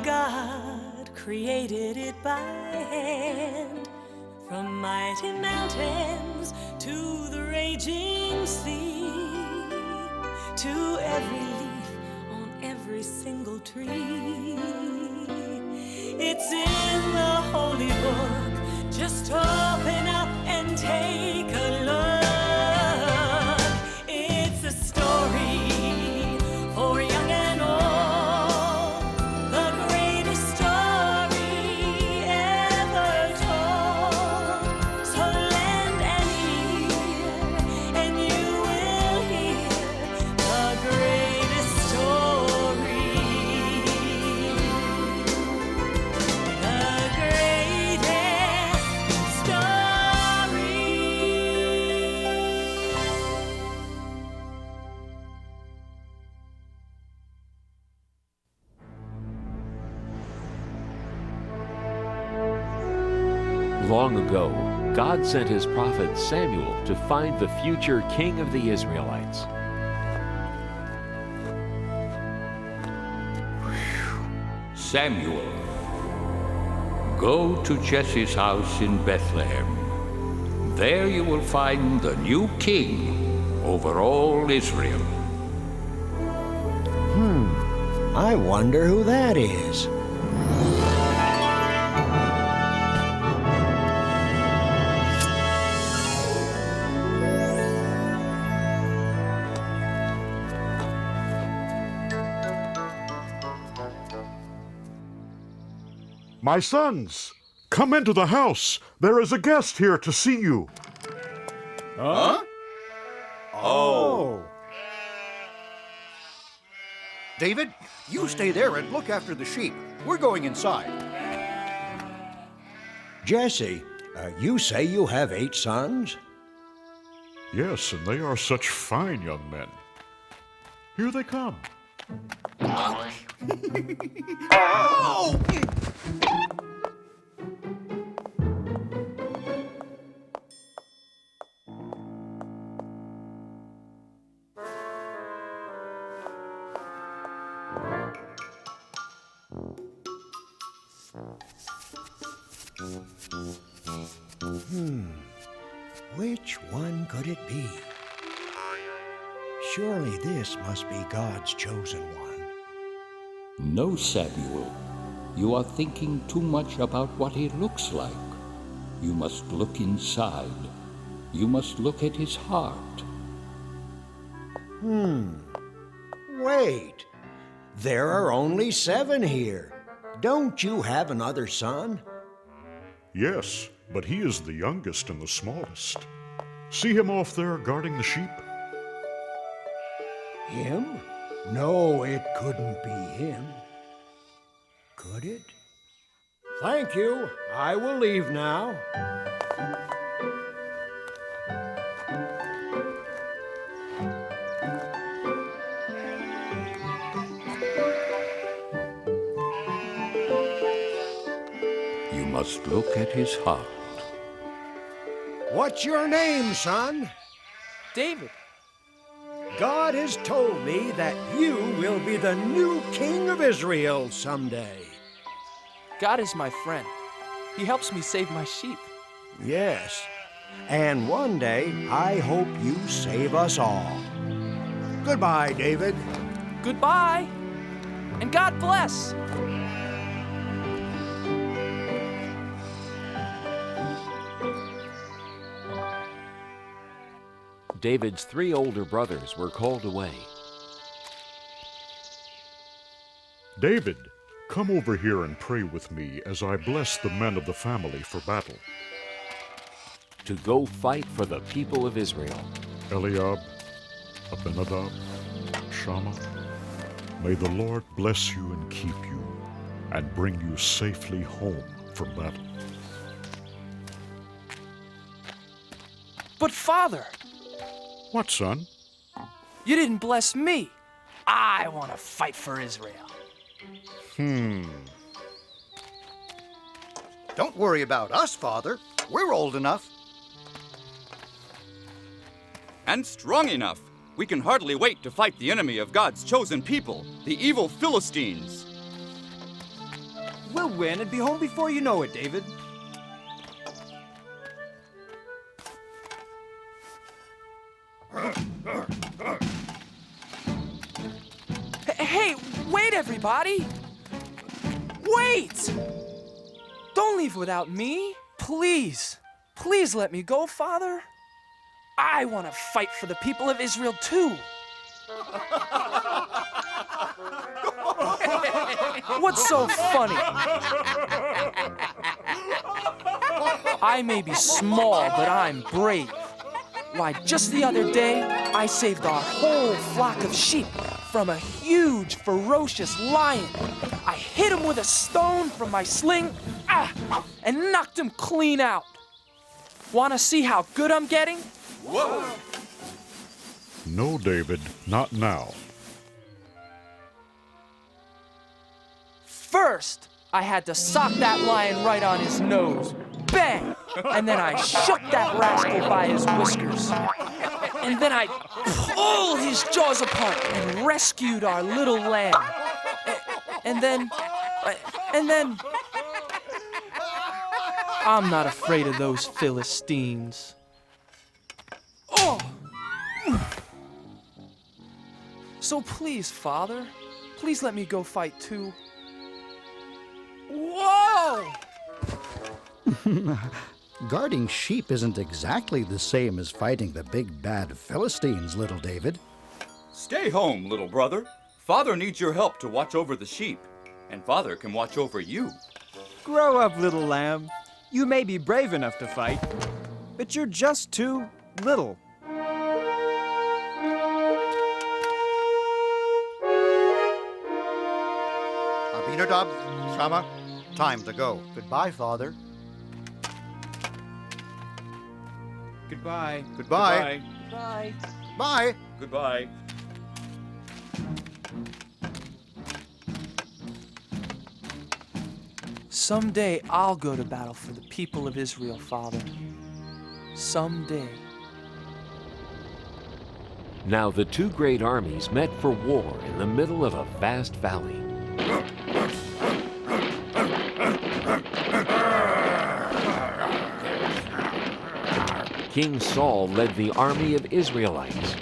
God created it by hand, from mighty mountains to the raging sea, to every leaf on every single tree. It's in the holy book. Just open up and take a look. It's a story for young and old, the greatest story ever told. So lend an ear and you will hear the greatest story. The greatest story. Long ago, God sent his prophet Samuel to find the future king of the Israelites. Samuel, go to Jesse's house in Bethlehem. There you will find the new king over all Israel. I wonder who that is. My sons, come into the house. There is a guest here to see you. Huh? Oh. David, you stay there and look after the sheep. We're going inside. Jesse, you say you have 8 sons? Yes, and they are such fine young men. Here they come. Oh! Which one could it be? Surely this must be God's chosen one. No, Samuel, you are thinking too much about what he looks like. You must look inside. You must look at his heart. Wait. There are only 7 here. Don't you have another son? Yes, but he is the youngest and the smallest. See him off there guarding the sheep? Him? No, it couldn't be him. Could it? Thank you. I will leave now. You must look at his heart. What's your name, son? David. God has told me that you will be the new king of Israel someday. God is my friend. He helps me save my sheep. Yes, and one day I hope you save us all. Goodbye, David. Goodbye, and God bless. David's 3 older brothers were called away. David, come over here and pray with me as I bless the men of the family for battle. To go fight for the people of Israel. Eliab, Abinadab, Shammah, may the Lord bless you and keep you, and bring you safely home from battle. But Father, What, son? you didn't bless me. I want to fight for Israel. Don't worry about us, Father. We're old enough. And strong enough. We can hardly wait to fight the enemy of God's chosen people, the evil Philistines. We'll win and be home before you know it, David. Hey, wait, everybody! Wait! Don't leave without me. Please. Please let me go, Father. I want to fight for the people of Israel, too. What's so funny? I may be small, but I'm brave. Why, just the other day, I saved our whole flock of sheep from a huge, ferocious lion. I hit him with a stone from my sling, and knocked him clean out. Want to see how good I'm getting? Whoa! No, David, not now. First, I had to sock that lion right on his nose. Bang! And then I shook that rascal by his whiskers. And then I pulled his jaws apart and rescued our little lamb. And then... I'm not afraid of those Philistines. Oh! So please, Father, please let me go fight too. Whoa! Guarding sheep isn't exactly the same as fighting the big bad Philistines, little David. Stay home, little brother. Father needs your help to watch over the sheep, and Father can watch over you. Grow up, little lamb. You may be brave enough to fight, but you're just too little. Abinadab, Shama, time to go. Goodbye, Father. Goodbye. Goodbye. Bye. Bye. Goodbye. Someday I'll go to battle for the people of Israel, Father. Someday. Now the two great armies met for war in the middle of a vast valley. King Saul led the army of Israelites.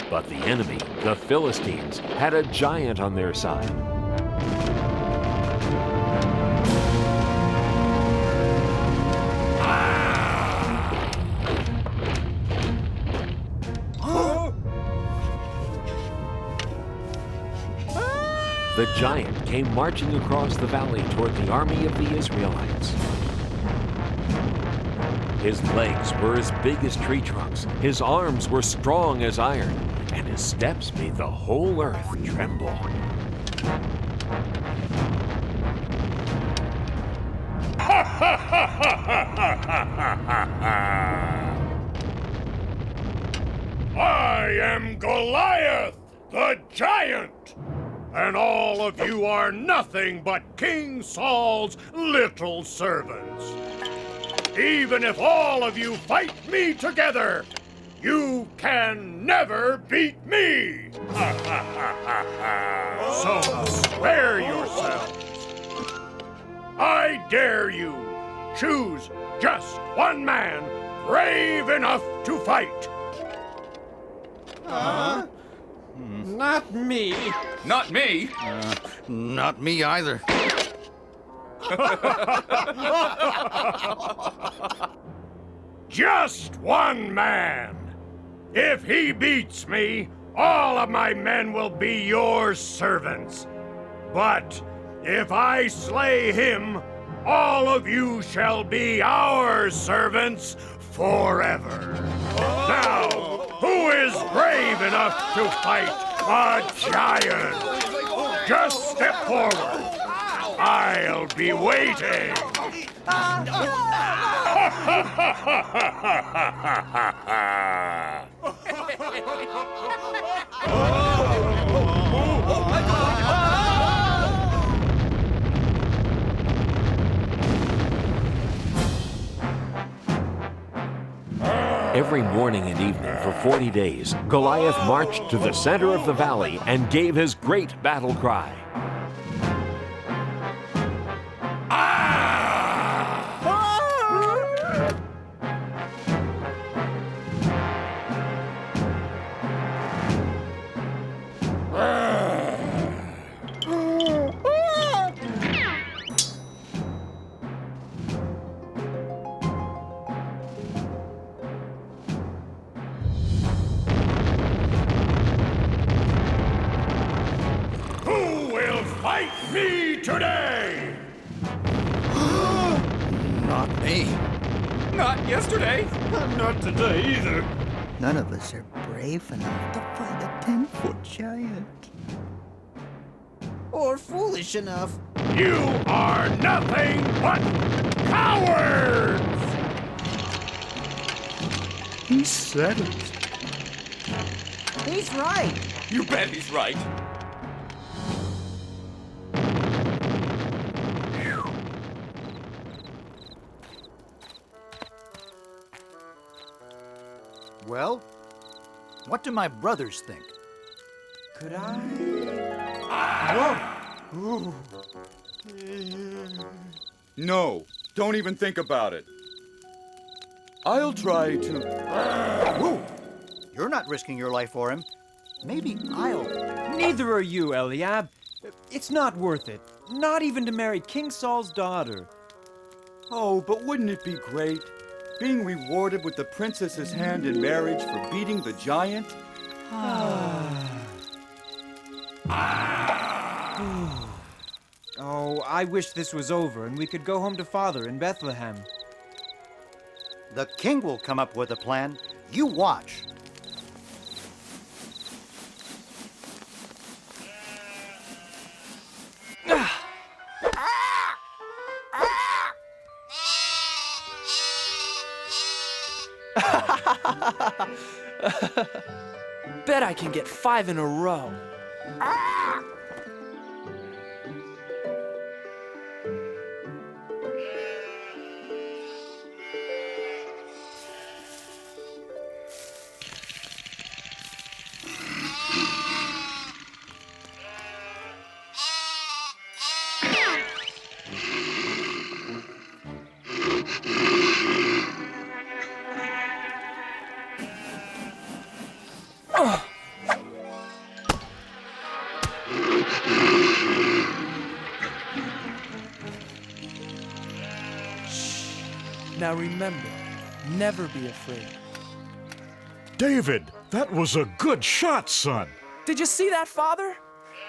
But the enemy, the Philistines, had a giant on their side. The giant came marching across the valley toward the army of the Israelites. His legs were as big as tree trunks, his arms were strong as iron, and his steps made the whole earth tremble. I am Goliath the Giant, and all of you are nothing but King Saul's little servants. Even if all of you fight me together, you can never beat me! So spare yourselves. I dare you. Choose just one man brave enough to fight. Not me. Not me! Not me either. Just one man. If he beats me, all of my men will be your servants. But if I slay him, all of you shall be our servants forever. Now, who is brave enough to fight a giant? Just step forward. I'll be waiting. Every morning and evening for 40 days, Goliath marched to the center of the valley and gave his great battle cry. Fight me today! Not me. Not yesterday. Not today either. None of us are brave enough to fight a 10-foot giant. Or foolish enough. You are nothing but cowards! He said it. He's right. You bet he's right. Well, what do my brothers think? Could I? Whoa! No, don't even think about it. I'll try to... Whoa! You're not risking your life for him. Maybe I'll... Neither are you, Eliab. It's not worth it. Not even to marry King Saul's daughter. Oh, but wouldn't it be great? Being rewarded with the princess's hand in marriage for beating the giant? Oh, I wish this was over and we could go home to Father in Bethlehem. The king will come up with a plan. You watch. Bet I can get 5 in a row. Now remember, never be afraid. David, that was a good shot, son. Did you see that, Father?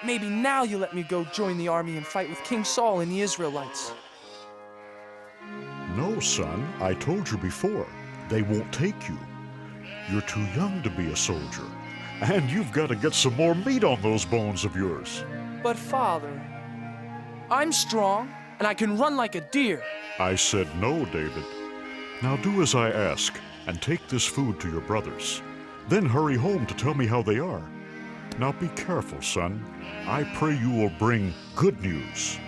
Maybe now you'll let me go join the army and fight with King Saul and the Israelites. No, son, I told you before. They won't take you. You're too young to be a soldier. And you've got to get some more meat on those bones of yours. But Father, I'm strong and I can run like a deer. I said no, David. Now do as I ask and take this food to your brothers. Then hurry home to tell me how they are. Now be careful, son. I pray you will bring good news.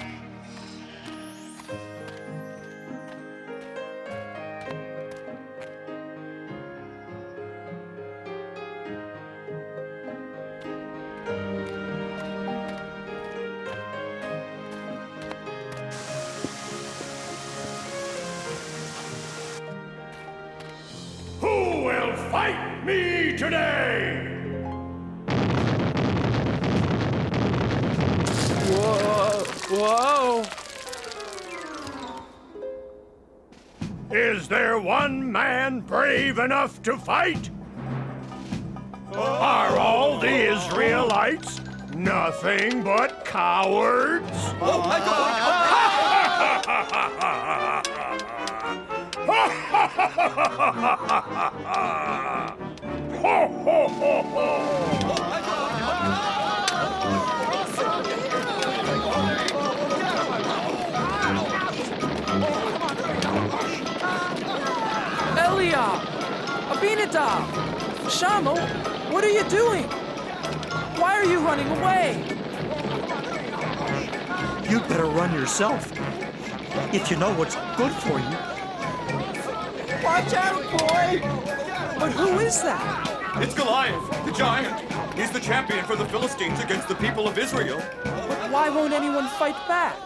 Who will fight me today? Whoa! Is there one man brave enough to fight? Are all the Israelites nothing but cowards? Oh, my God! Ho, ho, ho, ho! Eliab! Abinadab! Shama, what are you doing? Why are you running away? You'd better run yourself. If you know what's good for you. Watch out, boy! But who is that? It's Goliath, the giant. He's the champion for the Philistines against the people of Israel. But why won't anyone fight back?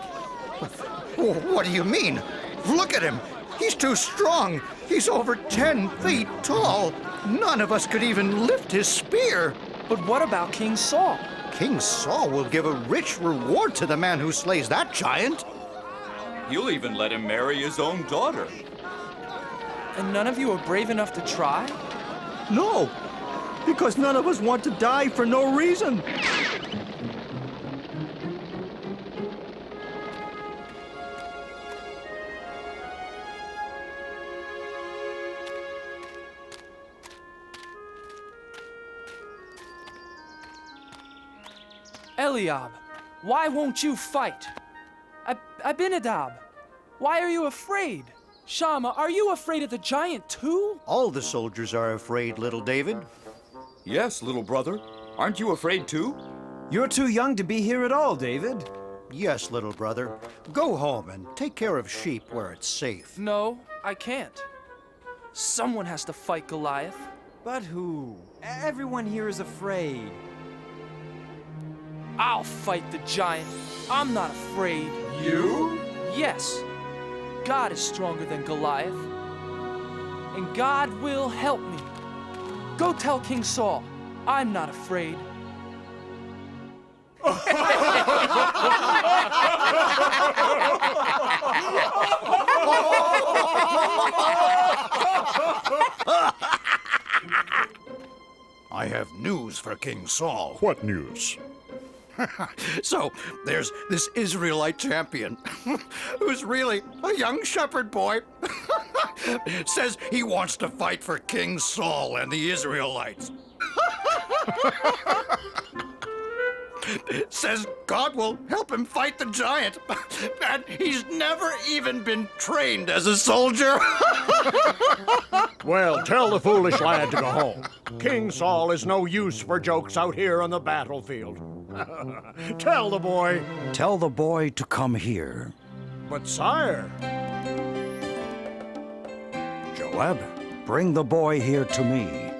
What do you mean? Look at him. He's too strong. He's over 10 feet tall. None of us could even lift his spear. But what about King Saul? King Saul will give a rich reward to the man who slays that giant. He'll even let him marry his own daughter. And none of you are brave enough to try? No, because none of us want to die for no reason. Eliab, why won't you fight? Abinadab, why are you afraid? Shammah, are you afraid of the giant too? All the soldiers are afraid, little David. Yes, little brother. Aren't you afraid too? You're too young to be here at all, David. Yes, little brother. Go home and take care of sheep where it's safe. No, I can't. Someone has to fight Goliath. But who? Everyone here is afraid. I'll fight the giant. I'm not afraid. You? Yes. God is stronger than Goliath. And God will help me. Go tell King Saul, I'm not afraid. I have news for King Saul. What news? So, there's this Israelite champion who's really a young shepherd boy. Says he wants to fight for King Saul and the Israelites. Says God will help him fight the giant. And he's never even been trained as a soldier. Well, tell the foolish lad to go home. King Saul is no use for jokes out here on the battlefield. Tell the boy. Tell the boy to come here. But sire. Joab, bring the boy here to me.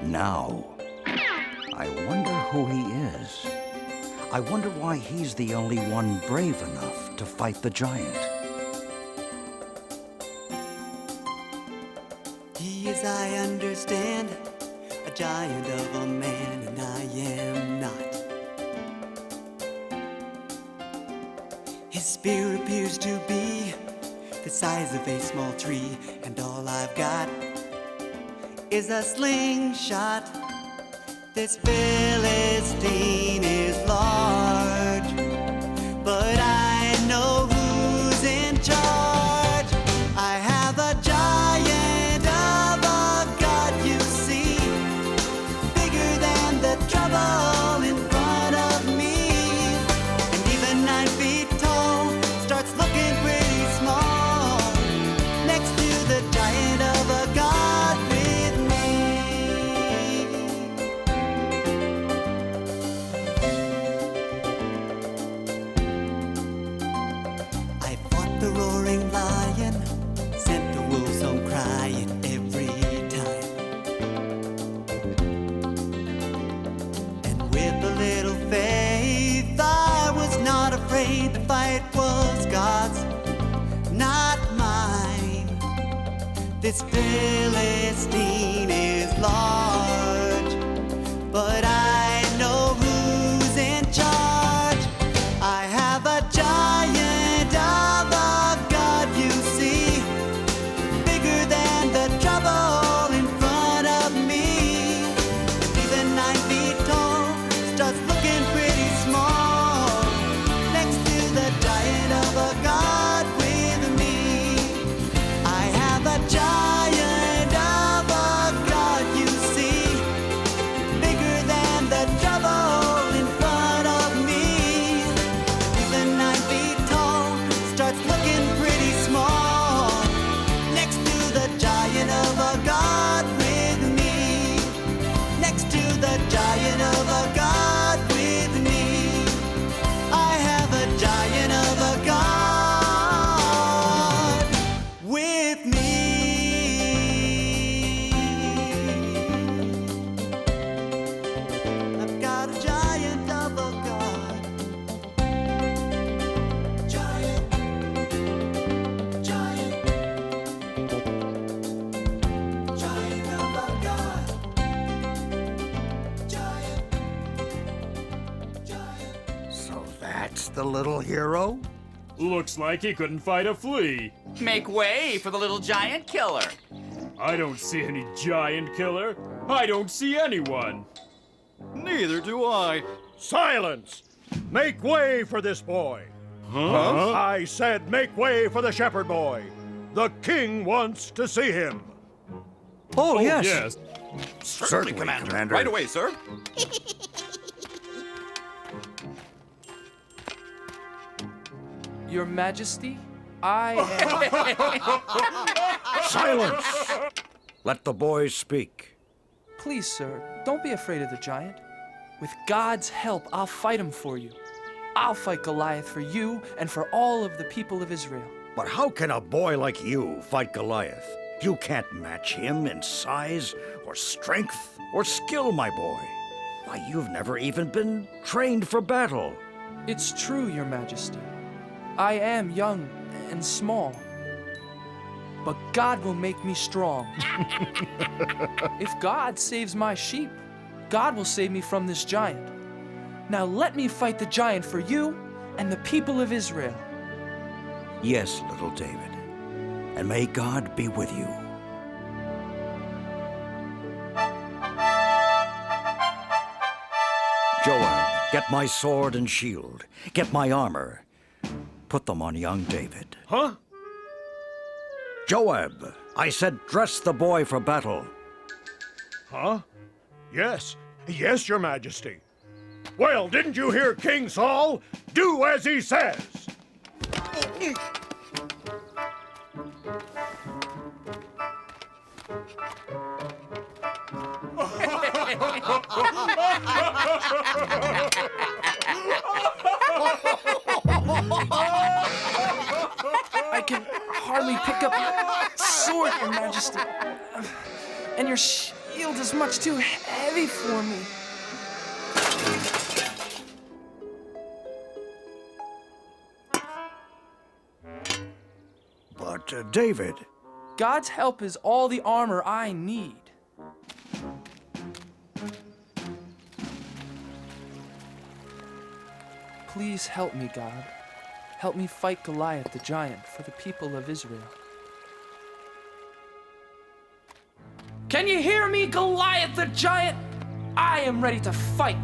Now. I wonder who he is. I wonder why he's the only one brave enough to fight the giant. He is, I understand, a giant of a man, and I am not. His spear appears to be the size of a small tree, and all I've got is a slingshot. This Philistine is large, but I know who's in charge. I have a giant of a God, you see, bigger than the trouble in front of me. And even 9 feet tall starts looking pretty small next to the giant of a God with me. I fought the roaring lion, sent the wolves home crying every time. And with a little faith, I was not afraid. The fight was God's, not mine. This Philistine is large, but I know who's in charge. I have a giant of a God, you see, bigger than the trouble in front of me. Even 9 feet tall starts looking pretty small next to the giant of a God with me. I have a giant of a God, you see, bigger than the trouble in front of me. Even 9 feet tall starts looking pretty small next to the giant of a God with me. Next to the giant of a God with me. I have a giant of a God with me. the little hero? Looks like he couldn't fight a flea. Make way for the little giant killer. I don't see any giant killer. I don't see anyone. Neither do I. Silence! Make way for this boy. Huh? I said make way for the shepherd boy. The king wants to see him. Oh, yes. Yes. Certainly, Commander. Right away, sir. Your Majesty, I am... Silence! Let the boys speak. Please, sir, don't be afraid of the giant. With God's help, I'll fight him for you. I'll fight Goliath for you and for all of the people of Israel. But how can a boy like you fight Goliath? You can't match him in size or strength or skill, my boy. Why, you've never even been trained for battle. It's true, Your Majesty. I am young and small. But God will make me strong. If God saves my sheep, God will save me from this giant. Now let me fight the giant for you and the people of Israel. Yes, little David. And may God be with you. Joab, get my sword and shield. Get my armor. Put them on young David. Huh? Joab, I said dress the boy for battle. Huh? Yes. Yes, Your Majesty. Well, didn't you hear King Saul? Do as he says. I can hardly pick up your sword, Your Majesty. And your shield is much too heavy for me. But, David... God's help is all the armor I need. Please help me, God. Help me fight Goliath the giant for the people of Israel. Can you hear me, Goliath the giant? I am ready to fight.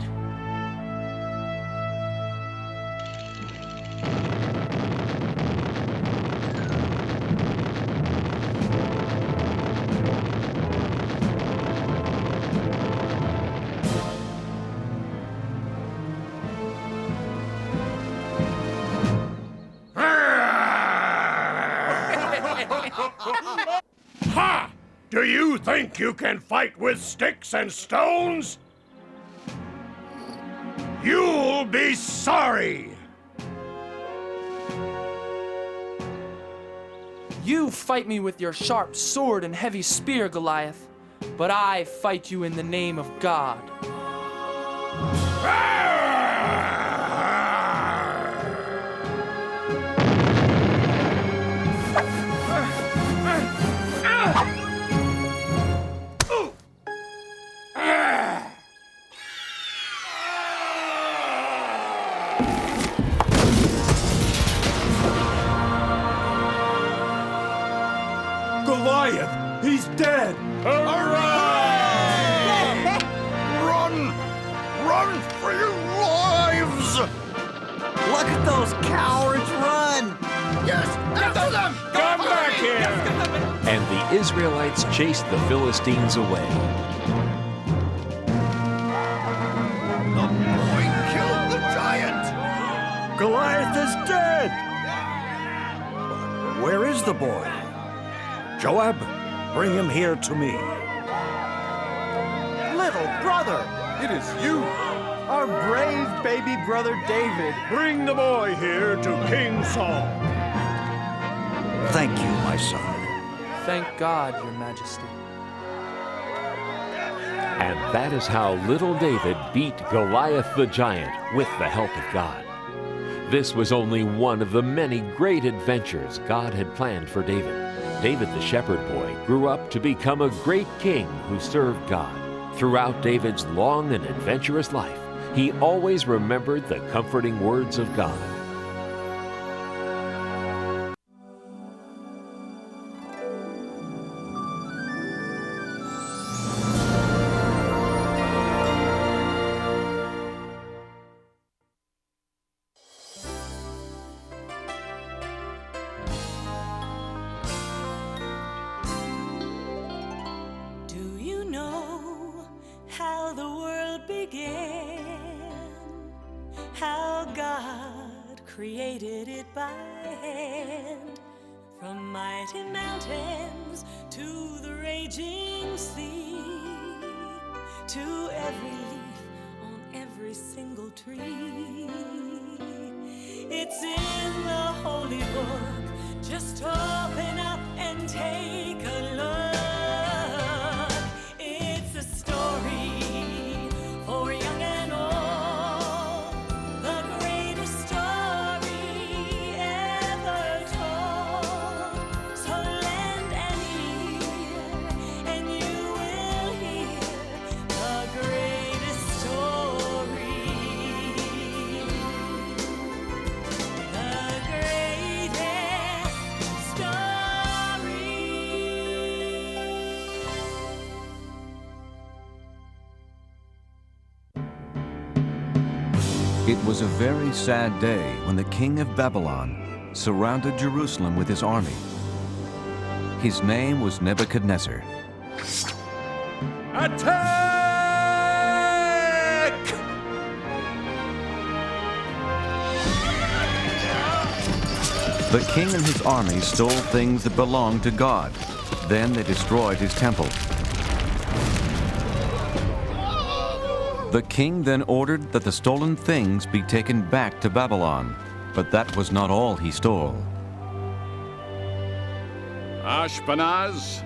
Ha! Do you think you can fight with sticks and stones? You'll be sorry! You fight me with your sharp sword and heavy spear, Goliath, but I fight you in the name of God. Goliath! He's dead! Hooray! Run! Run for your lives! Look at those cowards run! Yes! After them! Come back here! And the Israelites chased the Philistines away. The boy killed the giant! Goliath is dead! Where is the boy? Joab, bring him here to me. Little brother! It is you! Our brave baby brother David. Bring the boy here to King Saul. Thank you, my son. Thank God, Your Majesty. And that is how little David beat Goliath the giant with the help of God. This was only one of the many great adventures God had planned for David. David the shepherd boy grew up to become a great king who served God. Throughout David's long and adventurous life, he always remembered the comforting words of God. created it by hand. From mighty mountains to the raging sea, to every leaf on every single tree. It's in the holy book. Just open up and take a look. It's a story for young and old, the greatest story ever told. So lend an ear and you will hear the greatest story. The greatest story. It was a very sad day when the king of Babylon surrounded Jerusalem with his army. His name was Nebuchadnezzar. Attack! The king and his army stole things that belonged to God. Then they destroyed his temple. The king then ordered that the stolen things be taken back to Babylon, but that was not all he stole. Ashpenaz,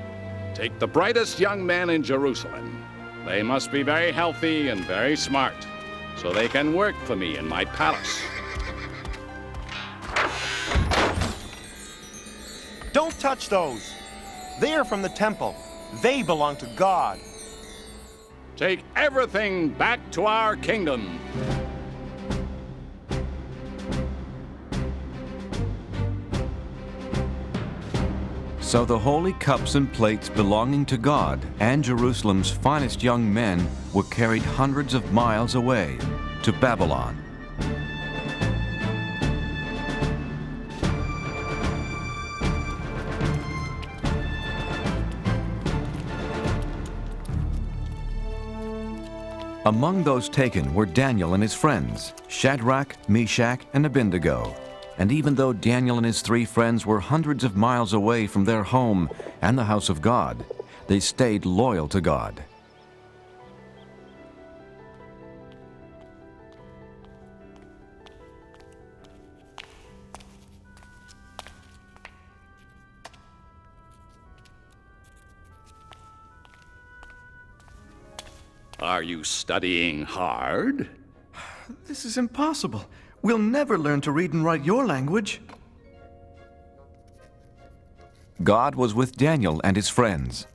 take the brightest young men in Jerusalem. They must be very healthy and very smart, so they can work for me in my palace. Don't touch those. They are from the temple. They belong to God. Take everything back to our kingdom. So the holy cups and plates belonging to God and Jerusalem's finest young men were carried hundreds of miles away to Babylon. Among those taken were Daniel and his friends, Shadrach, Meshach, and Abednego. And even though Daniel and his 3 friends were hundreds of miles away from their home and the house of God, they stayed loyal to God. Are you studying hard? This is impossible. We'll never learn to read and write your language. God was with Daniel and his friends.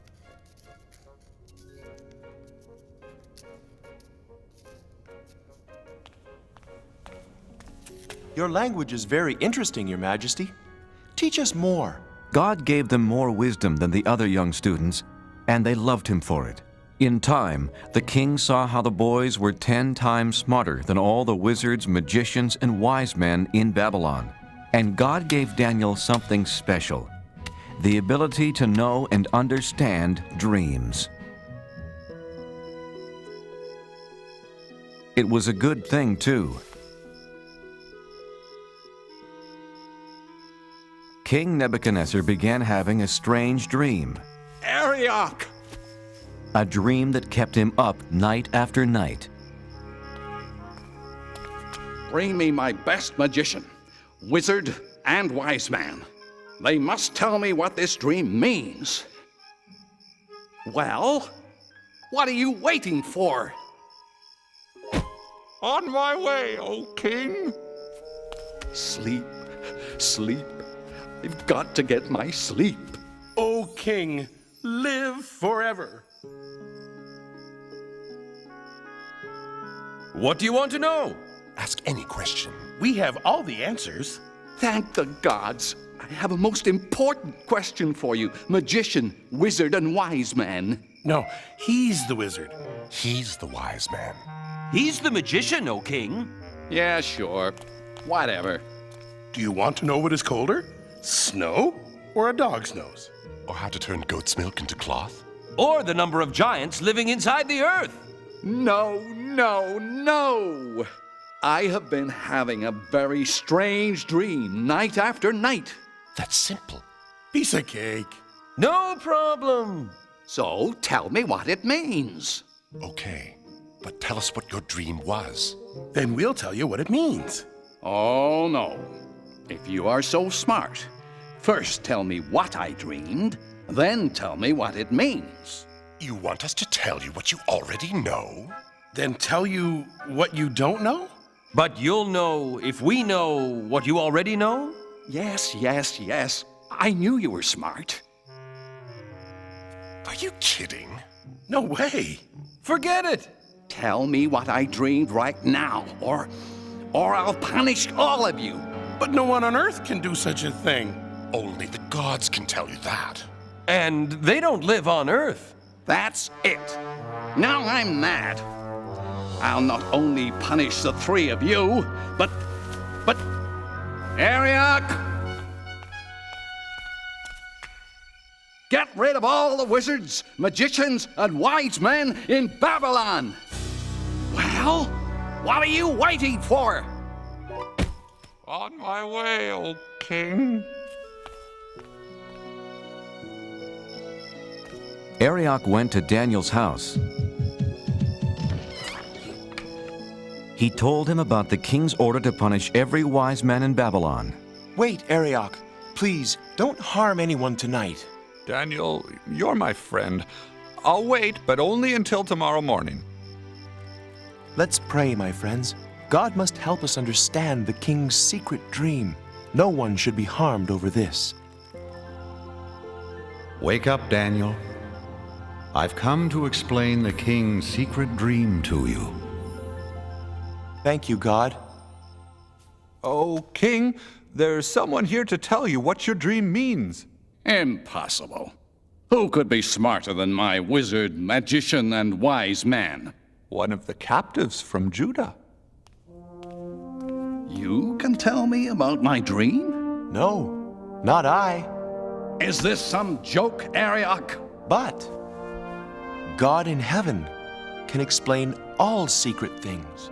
Your language is very interesting, Your Majesty. Teach us more. God gave them more wisdom than the other young students, and they loved him for it. In time, the king saw how the boys were 10 times smarter than all the wizards, magicians, and wise men in Babylon. And God gave Daniel something special, the ability to know and understand dreams. It was a good thing, too. King Nebuchadnezzar began having a strange dream. Arioch! A dream that kept him up night after night. Bring me my best magician, wizard, and wise man. They must tell me what this dream means. Well, what are you waiting for? On my way, O king. Sleep, sleep. I've got to get my sleep. O king, live forever. What do you want to know? Ask any question. We have all the answers. Thank the gods. I have a most important question for you, magician, wizard, and wise man. No, he's the wizard. He's the wise man. He's the magician, O king. Yeah, sure. Whatever. Do you want to know what is colder? Snow or a dog's nose? Or how to turn goat's milk into cloth? Or the number of giants living inside the earth. No, no, no! I have been having a very strange dream night after night. That's simple. Piece of cake. No problem. So tell me what it means. Okay, but tell us what your dream was. Then we'll tell you what it means. Oh, no. If you are so smart, first tell me what I dreamed, then tell me what it means. You want us to tell you what you already know? Then tell you what you don't know? But you'll know if we know what you already know? Yes. I knew you were smart. Are you kidding? No way. Forget it. Tell me what I dreamed right now, or I'll punish all of you. But no one on Earth can do such a thing. Only the gods can tell you that. And they don't live on Earth. That's it. Now I'm mad. I'll not only punish the three of you, but Ariok! Get rid of all the wizards, magicians, and wise men in Babylon! Well, what are you waiting for? On my way, O king. Ariok went to Daniel's house. He told him about the king's order to punish every wise man in Babylon. Wait, Ariok. Please, don't harm anyone tonight. Daniel, you're my friend. I'll wait, but only until tomorrow morning. Let's pray, my friends. God must help us understand the king's secret dream. No one should be harmed over this. Wake up, Daniel. I've come to explain the king's secret dream to you. Thank you, God. Oh, King, there's someone here to tell you what your dream means. Impossible. Who could be smarter than my wizard, magician, and wise man? One of the captives from Judah. You can tell me about my dream? No, not I. Is this some joke, Ariok? But God in heaven can explain all secret things.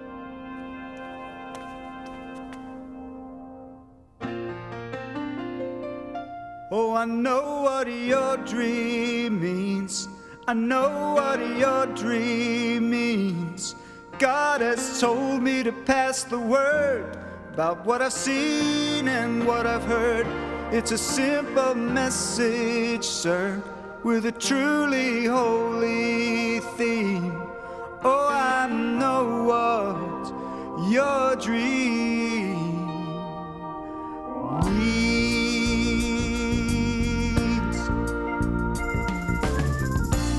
Oh, I know what your dream means. I know what your dream means. God has told me to pass the word about what I've seen and what I've heard. It's a simple message, sir, with a truly holy theme. Oh, I know what your dream means.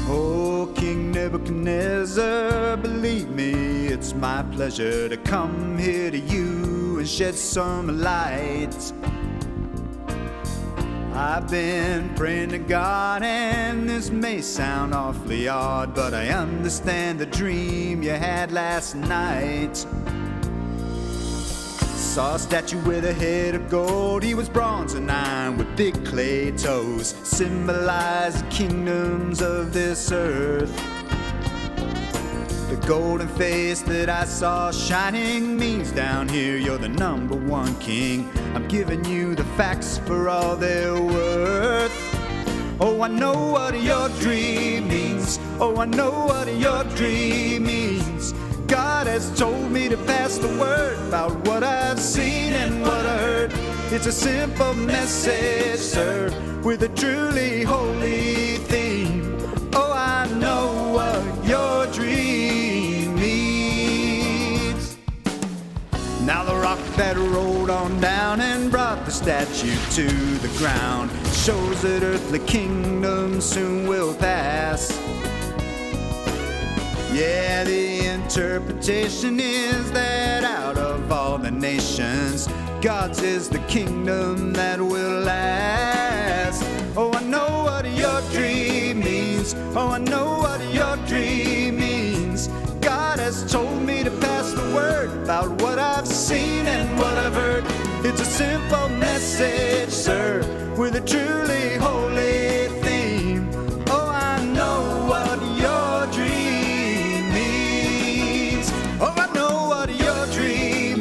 Oh, King Nebuchadnezzar, believe me, it's my pleasure to come here to you and shed some light. I've been praying to God, and this may sound awfully odd, but I understand the dream you had last night. Saw a statue with a head of gold. He was bronze and iron with big clay toes, symbolized kingdoms of this earth. The golden face that I saw shining means down here you're the number one king. I'm giving you the facts for all they're worth. Oh, I know what your dream means. Oh, I know what your dream means. God has told me to pass the word about what I've seen and what I heard. It's a simple message, sir, with a truly holy theme. Oh, I know what your dream means. Now the rock that rolled on down and brought the statue to the ground shows that earthly kingdoms soon will pass. Yeah, the interpretation is that out of all the nations, God's is the kingdom that will last. Oh, I know what your dream means. Oh, I know what your dream means. God has told me to pass the word about what I've seen and what I've heard. It's a simple message, sir, with a truly holy theme. Oh, I know what your dream means. Oh, I know what your dream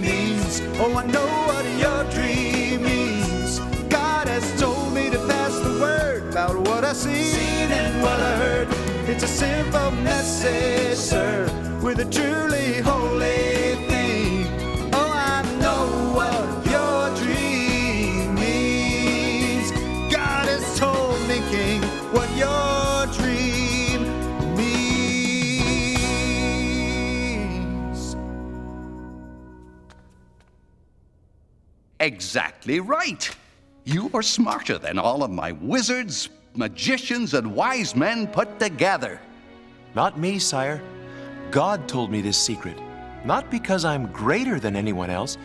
and what I heard. It's a simple message, sir, with a truly holy thing. Oh, I know what your dream means. God has told me, King, what your dream means. Exactly right. You are smarter than all of my wizards, magicians, and wise men put together. Not me, sire. God told me this secret. Not because I'm greater than anyone else,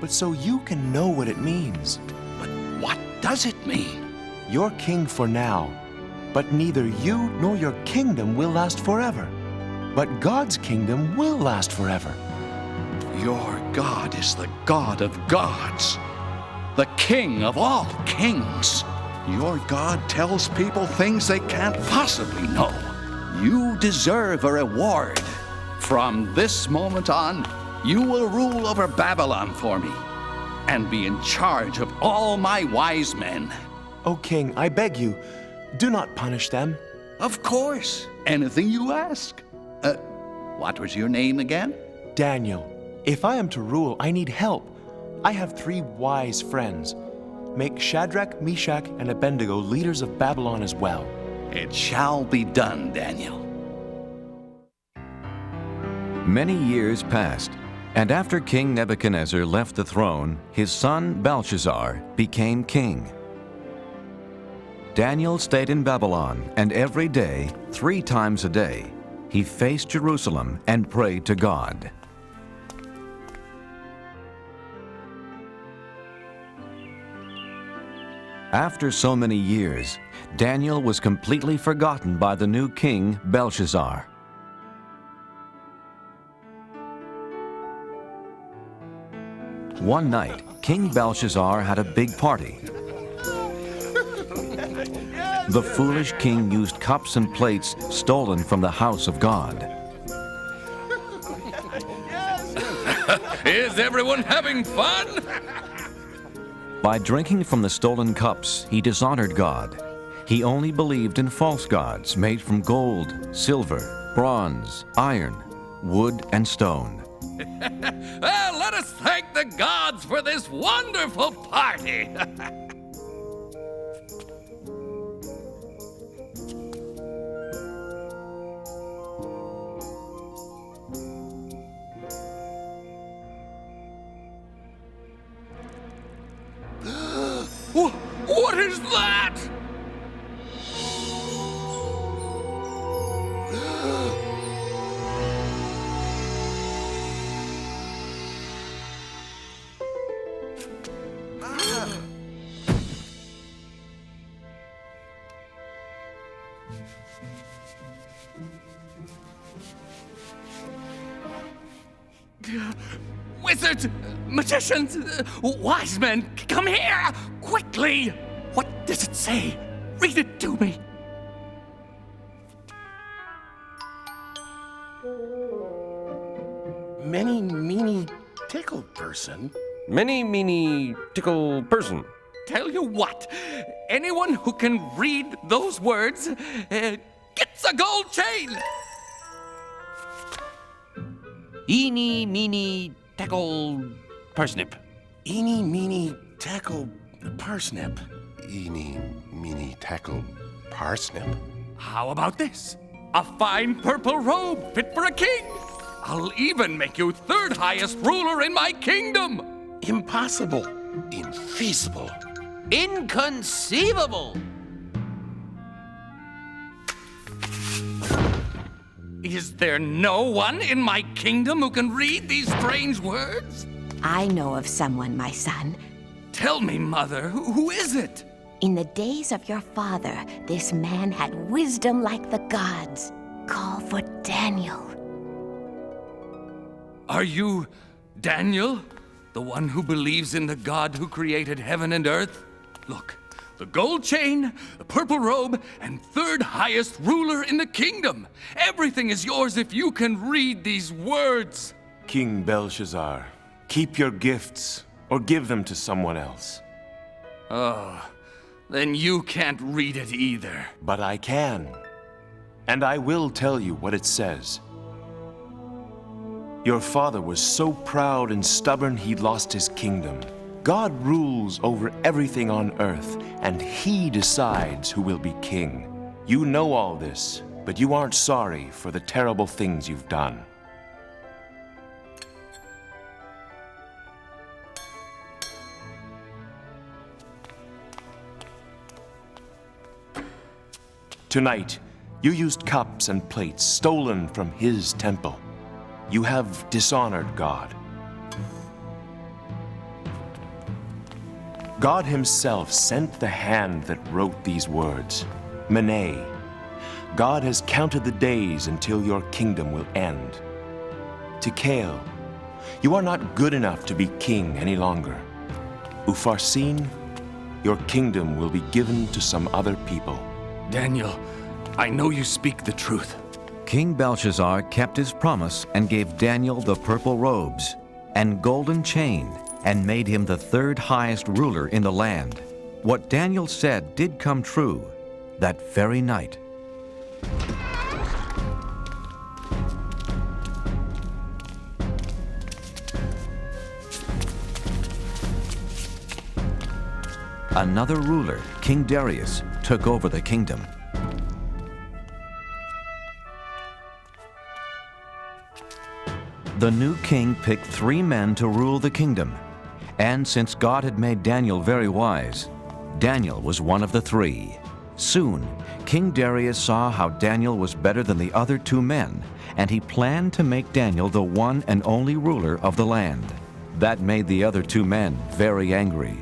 but so you can know what it means. But what does it mean? You're king for now, but neither you nor your kingdom will last forever. But God's kingdom will last forever. Your God is the God of gods, the King of all kings. Your God tells people things they can't possibly know. You deserve a reward. From this moment on, you will rule over Babylon for me and be in charge of all my wise men. O king, I beg you, do not punish them. Of course, anything you ask. What was your name again? Daniel. If I am to rule, I need help. I have 3 wise friends. Make Shadrach, Meshach, and Abednego leaders of Babylon as well. It shall be done, Daniel. Many years passed, and after King Nebuchadnezzar left the throne, his son Belshazzar became king. Daniel stayed in Babylon, and every day, 3 times a day, he faced Jerusalem and prayed to God. After so many years, Daniel was completely forgotten by the new king, Belshazzar. One night, King Belshazzar had a big party. The foolish king used cups and plates stolen from the house of God. Is everyone having fun? By drinking from the stolen cups, he dishonored God. He only believed in false gods made from gold, silver, bronze, iron, wood, and stone. Well, let us thank the gods for this wonderful party. What is that? Wizards, magicians, wise men, come here, quickly! What does it say? Read it to me. Many, meany, tickle person. Many, meany, tickle person. Tell you what, anyone who can read those words gets a gold chain. Eeny, meeny, tackle, parsnip. Eeny, meeny, tackle, parsnip. Eeny, meeny, tackle, parsnip. How about this? A fine purple robe fit for a king. I'll even make you 3rd highest ruler in my kingdom. Impossible. Infeasible. Inconceivable. Is there no one in my kingdom who can read these strange words? I know of someone, my son. Tell me, Mother, who is it? In the days of your father, this man had wisdom like the gods. Call for Daniel. Are you Daniel? The one who believes in the God who created heaven and earth? Look, the gold chain, the purple robe, and 3rd highest ruler in the kingdom. Everything is yours if you can read these words. King Belshazzar, keep your gifts or give them to someone else. Oh, Then you can't read it either. But I can. And I will tell you what it says. Your father was so proud and stubborn he lost his kingdom. God rules over everything on earth, and he decides who will be king. You know all this, but you aren't sorry for the terrible things you've done. Tonight, you used cups and plates stolen from his temple. You have dishonored God. God himself sent the hand that wrote these words, Mene. God has counted the days until your kingdom will end. Tikal, you are not good enough to be king any longer. Upharsin, your kingdom will be given to some other people. Daniel, I know you speak the truth. King Belshazzar kept his promise and gave Daniel the purple robes and golden chain and made him the third highest ruler in the land. What Daniel said did come true that very night. Another ruler, King Darius, took over the kingdom. The new king picked 3 men to rule the kingdom, and since God had made Daniel very wise, Daniel was one of the 3. Soon, King Darius saw how Daniel was better than the other 2 men, and he planned to make Daniel the one and only ruler of the land. That made the other 2 men very angry.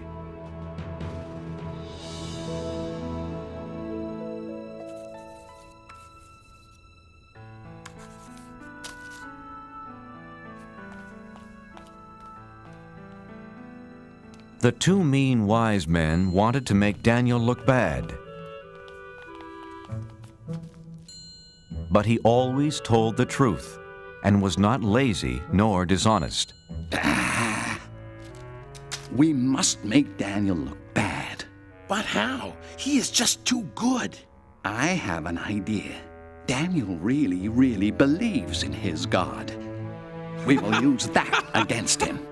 The 2 mean wise men wanted to make Daniel look bad. But he always told the truth and was not lazy nor dishonest. We must make Daniel look bad. But how? He is just too good. I have an idea. Daniel really, really believes in his God. We will use that against him.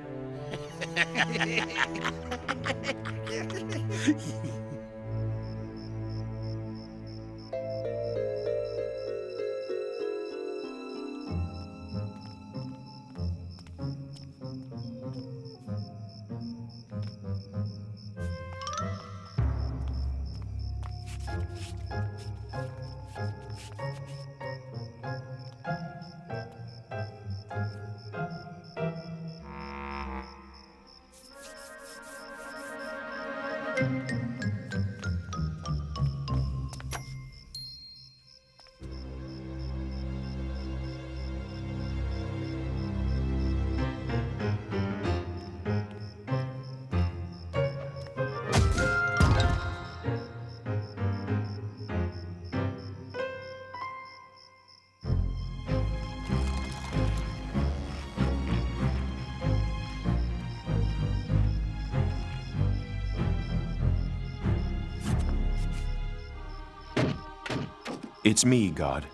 It's me, God,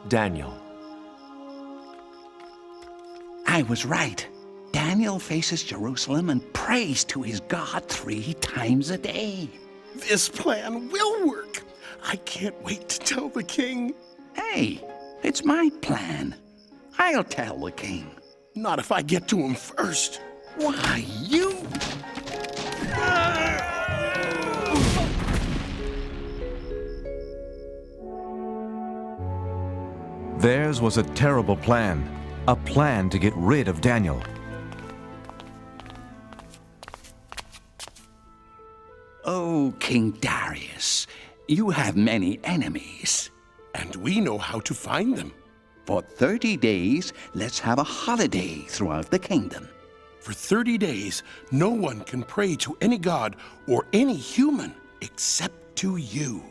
Daniel. I was right. Daniel faces Jerusalem and prays to his God 3 times a day. This plan will work. I can't wait to tell the king. Hey, it's my plan. I'll tell the king. Not if I get to him first. Why, you... Theirs was a terrible plan, a plan to get rid of Daniel. Oh, King Darius, you have many enemies. And we know how to find them. For 30 days, let's have a holiday throughout the kingdom. For 30 days, no one can pray to any god or any human except to you.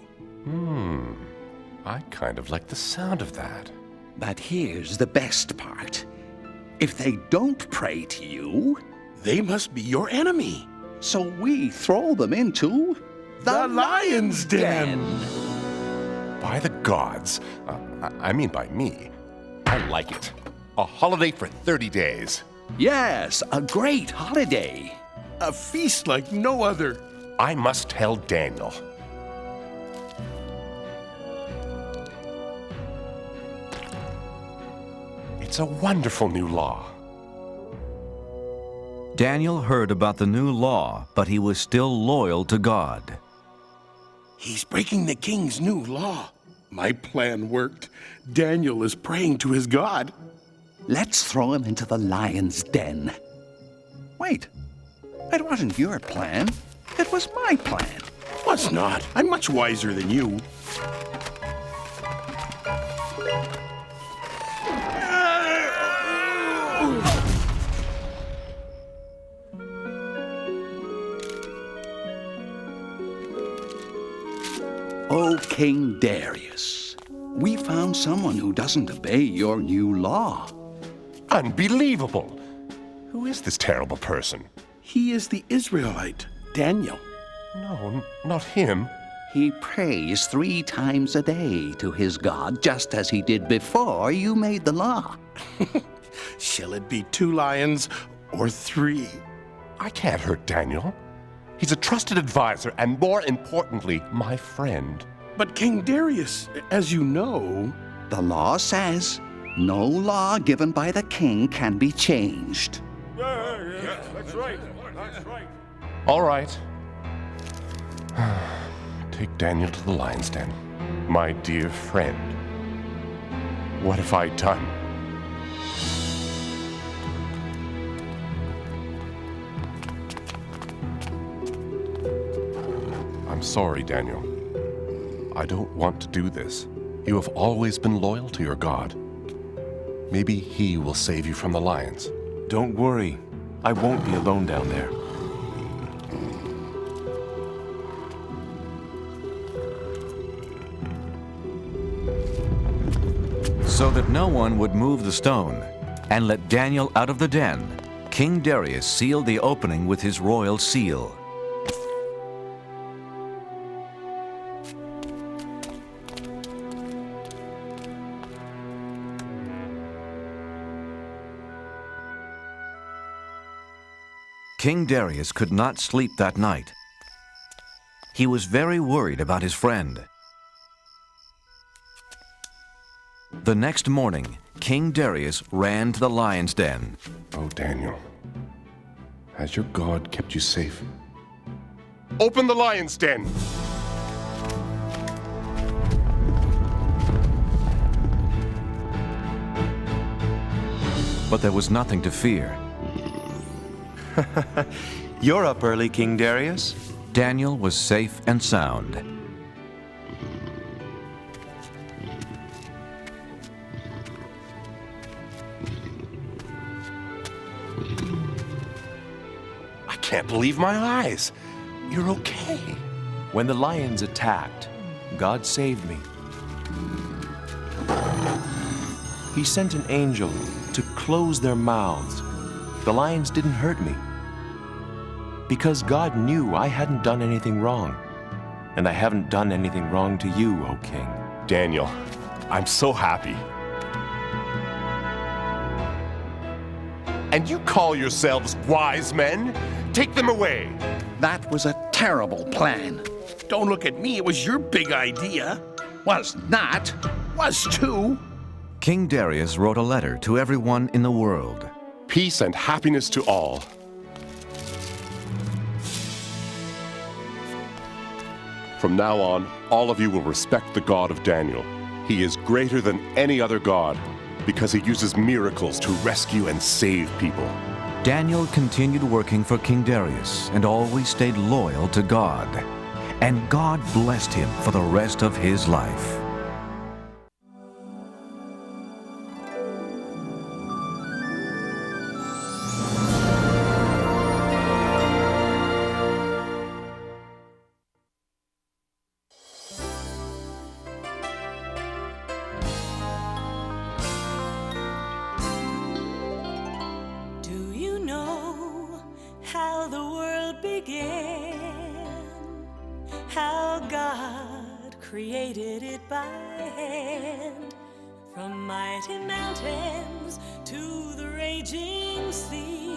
I kind of like the sound of that. But here's the best part. If they don't pray to you, they must be your enemy. So we throw them into The lion's den. By the gods. I mean by me. I like it. A holiday for 30 days. Yes, a great holiday. A feast like no other. I must tell Daniel. It's a wonderful new law. Daniel heard about the new law, but he was still loyal to God. He's breaking the king's new law. My plan worked. Daniel is praying to his God. Let's throw him into the lion's den. Wait, it wasn't your plan. It was my plan. Was not. I'm much wiser than you. O King Darius, we found someone who doesn't obey your new law. Unbelievable! Who is this terrible person? He is the Israelite, Daniel. No, not him. He prays 3 times a day to his God, just as he did before you made the law. Shall it be 2 lions or 3? I can't hurt Daniel. He's a trusted advisor and, more importantly, my friend. But King Darius, as you know... The law says no law given by the king can be changed. Yeah, that's right. That's right. All right. Take Daniel to the lion's den. My dear friend. What have I done? I'm sorry, Daniel. I don't want to do this. You have always been loyal to your God. Maybe he will save you from the lions. Don't worry. I won't be alone down there. So that no one would move the stone and let Daniel out of the den, King Darius sealed the opening with his royal seal. King Darius could not sleep that night. He was very worried about his friend. The next morning, King Darius ran to the lion's den. Oh, Daniel, has your God kept you safe? Open the lion's den! But there was nothing to fear. You're up early, King Darius. Daniel was safe and sound. I can't believe my eyes. You're okay. When the lions attacked, God saved me. He sent an angel to close their mouths. The lions didn't hurt me. Because God knew I hadn't done anything wrong. And I haven't done anything wrong to you, O King. Daniel, I'm so happy. And you call yourselves wise men? Take them away. That was a terrible plan. Don't look at me, it was your big idea. Was not. Was too. King Darius wrote a letter to everyone in the world. Peace and happiness to all. From now on, all of you will respect the God of Daniel. He is greater than any other God because he uses miracles to rescue and save people. Daniel continued working for King Darius and always stayed loyal to God. And God blessed him for the rest of his life. Do you know how the world began? created it by hand. From mighty mountains to the raging sea,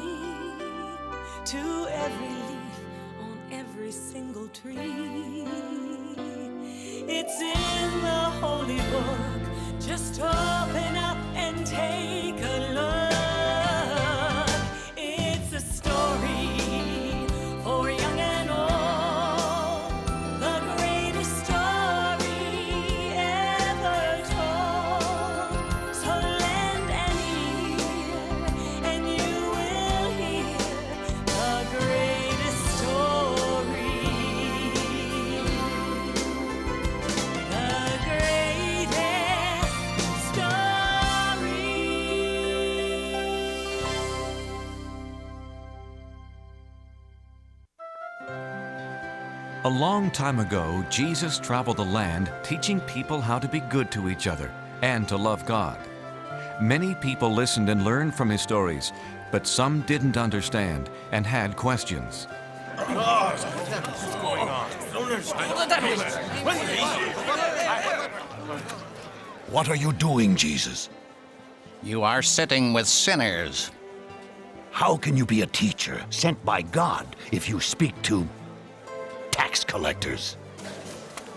to every leaf on every single tree. It's in the holy book. Just open up and take a look. It's a story for young and old, the greatest story ever told. So lend an ear and you will hear the greatest story. The greatest story. A long time ago, Jesus traveled the land teaching people how to be good to each other and to love God. Many people listened and learned from his stories, but some didn't understand and had questions. What's going on? What are you doing, Jesus? You are sitting with sinners. How can you be a teacher sent by God if you speak to tax collectors?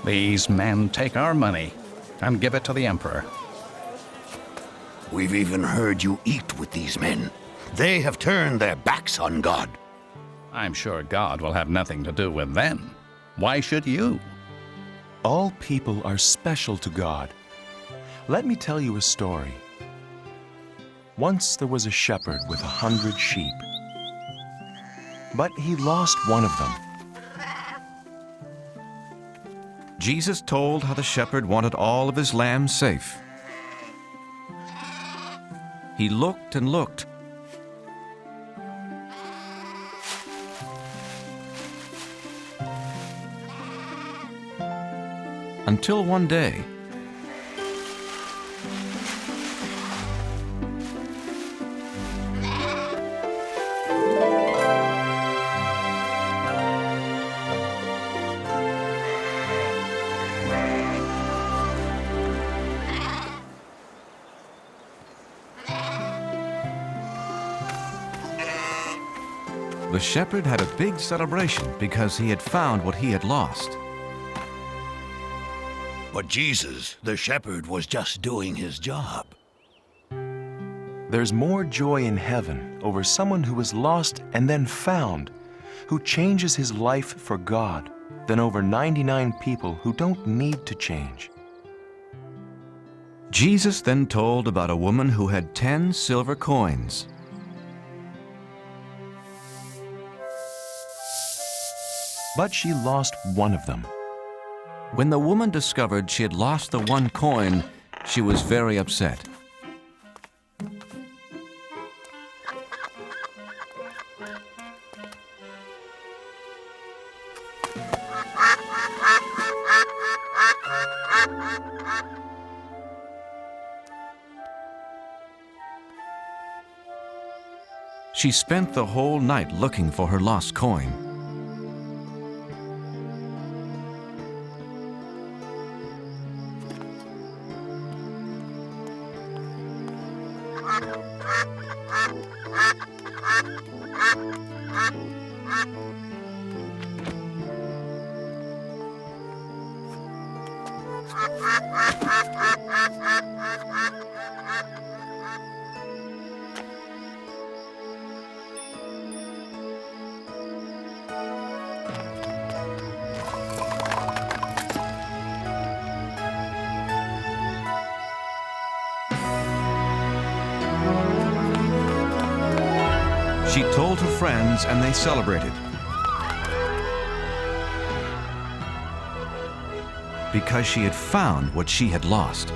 These men take our money and give it to the emperor. We've even heard you eat with these men. They have turned their backs on God. I'm sure God will have nothing to do with them. Why should you? All people are special to God. Let me tell you a story. Once there was a shepherd with 100 sheep, but he lost one of them. Jesus told how the shepherd wanted all of his lambs safe. He looked and looked. Until one day, the shepherd had a big celebration because he had found what he had lost. But Jesus, the shepherd, was just doing his job. There's more joy in heaven over someone who was lost and then found, who changes his life for God, than over 99 people who don't need to change. Jesus then told about a woman who had 10 silver coins. But she lost one of them. When the woman discovered she had lost the one coin, she was very upset. She spent the whole night looking for her lost coin. She told her friends and they celebrated. Because she had found what she had lost.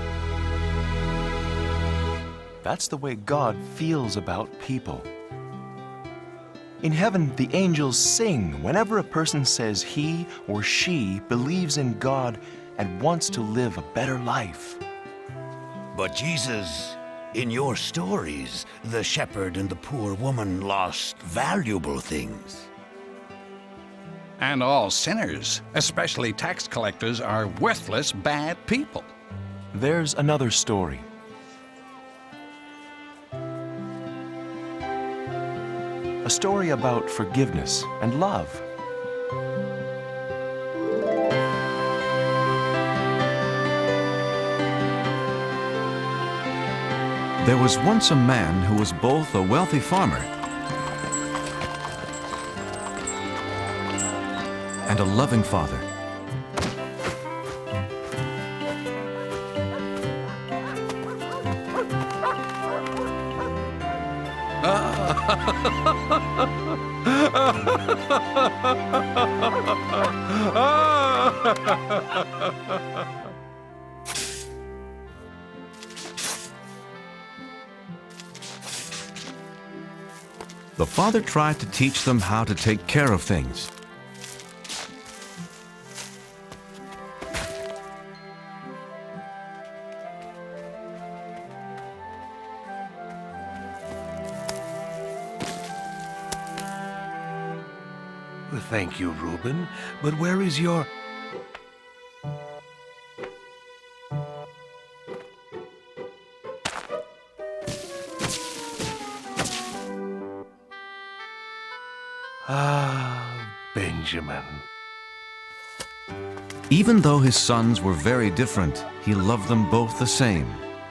That's the way God feels about people. In heaven, the angels sing whenever a person says he or she believes in God and wants to live a better life. But Jesus, in your stories, the shepherd and the poor woman lost valuable things. And all sinners, especially tax collectors, are worthless, bad people. There's another story. A story about forgiveness and love. There was once a man who was both a wealthy farmer and a loving father. The father tried to teach them how to take care of things. Thank you, Reuben. But where is your... Benjamin. Even though his sons were very different, he loved them both the same.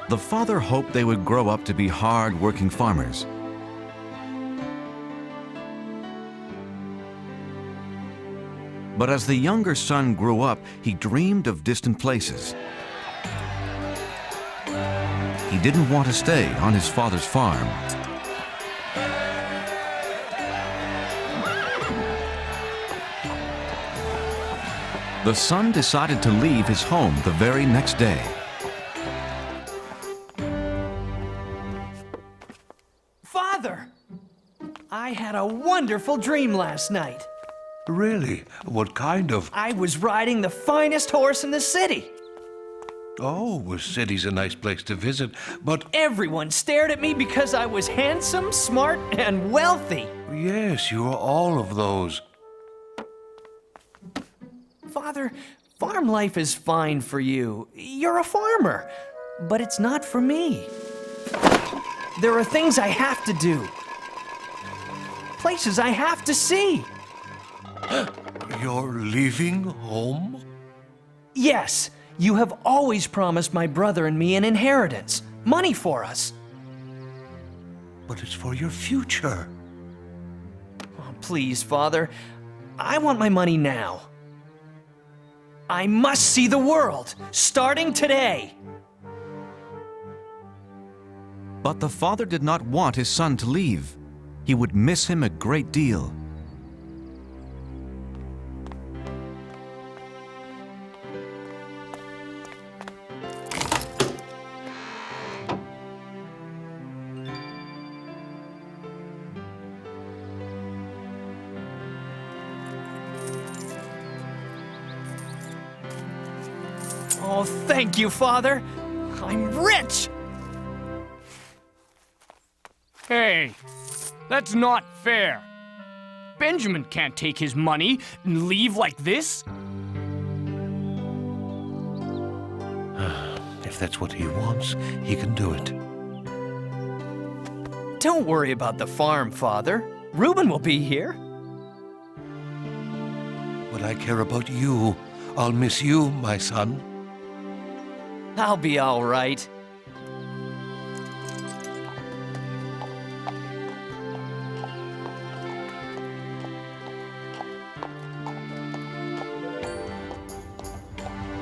The father hoped they would grow up to be hard-working farmers. But as the younger son grew up, he dreamed of distant places. He didn't want to stay on his father's farm. The son decided to leave his home the very next day. Father! I had a wonderful dream last night. Really? What kind of... I was riding the finest horse in the city. Oh, well, city's a nice place to visit, but... Everyone stared at me because I was handsome, smart, and wealthy. Yes, you are all of those. Father, farm life is fine for you. You're a farmer, but it's not for me. There are things I have to do. Places I have to see. You're leaving home? Yes, you have always promised my brother and me an inheritance, money for us. But it's for your future. Oh, please, Father, I want my money now. I must see the world, starting today. But the father did not want his son to leave. He would miss him a great deal. Oh, thank you, Father. I'm rich! Hey, that's not fair. Benjamin can't take his money and leave like this. If that's what he wants, he can do it. Don't worry about the farm, Father. Reuben will be here. But I care about you. I'll miss you, my son. I'll be all right.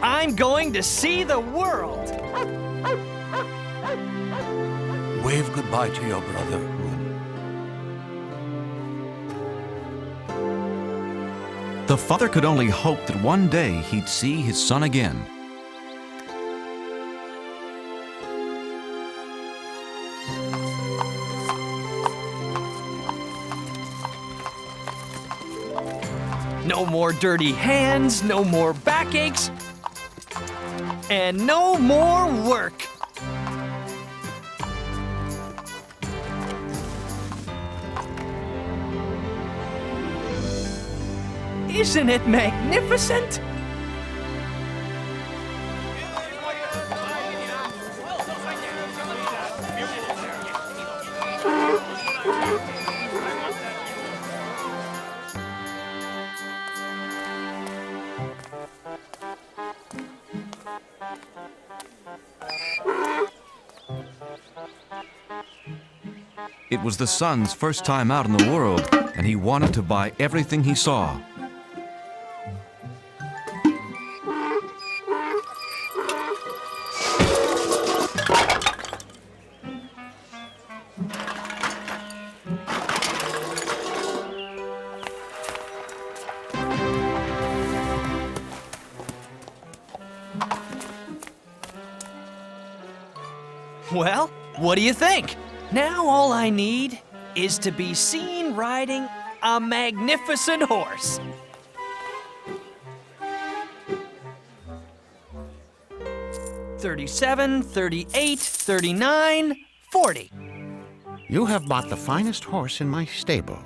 I'm going to see the world. Wave goodbye to your brother, Reuben. The father could only hope that one day he'd see his son again. No more dirty hands, no more backaches, and no more work. Isn't it magnificent? It was the son's first time out in the world, and he wanted to buy everything he saw. Well, what do you think? Now all I need is to be seen riding a magnificent horse. $37, $38, $39, $40. You have bought the finest horse in my stable.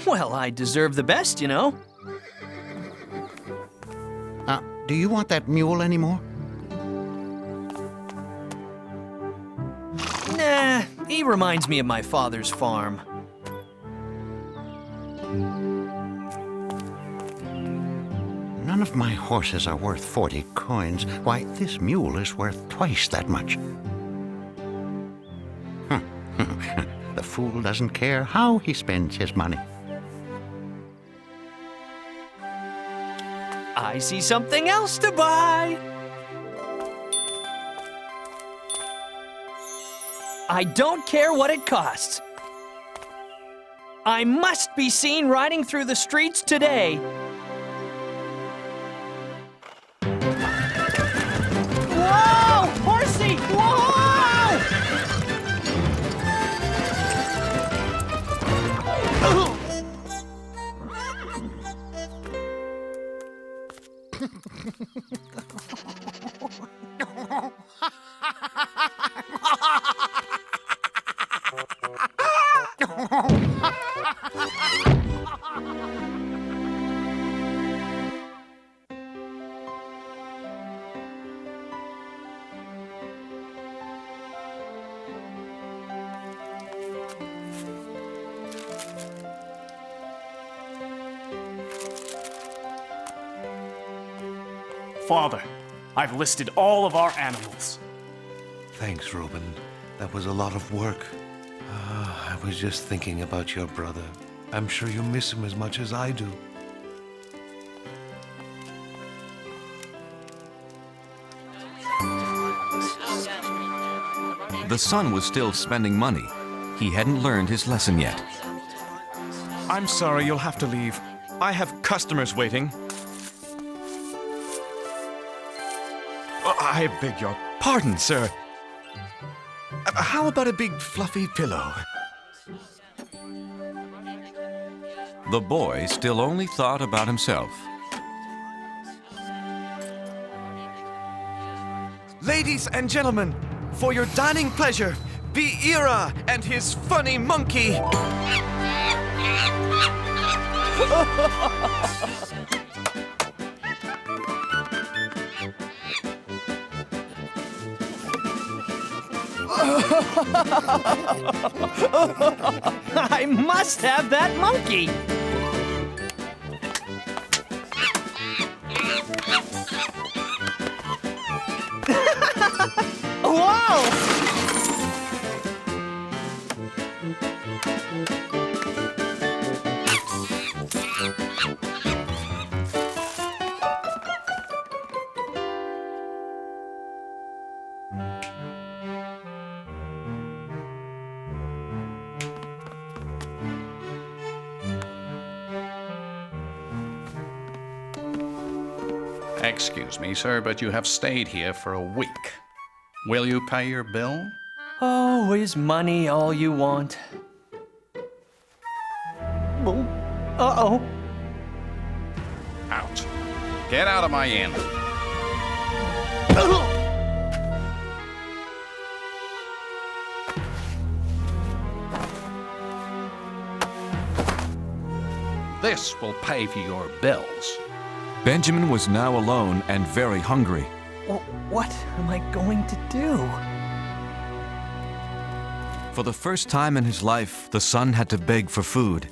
Well, I deserve the best, you know. Do you want that mule anymore? Nah, he reminds me of my father's farm. None of my horses are worth 40 coins. Why, this mule is worth twice that much. The fool doesn't care how he spends his money. I see something else to buy. I don't care what it costs. I must be seen riding through the streets today. Whoa! Horsey! Whoa! Father, I've listed all of our animals. Thanks, Reuben. That was a lot of work. I was just thinking about your brother. I'm sure you miss him as much as I do. The son was still spending money. He hadn't learned his lesson yet. I'm sorry, you'll have to leave. I have customers waiting. I beg your pardon, sir. How about a big fluffy pillow? The boy still only thought about himself. Ladies and gentlemen, for your dining pleasure, be Ira and his funny monkey. I must have that monkey. Whoa! Excuse me, sir, but you have stayed here for a week. Will you pay your bill? Oh, is money all you want? Oh, uh-oh. Out. Get out of my inn. This will pay for your bills. Benjamin was now alone and very hungry. Well, what am I going to do? For the first time in his life, the son had to beg for food.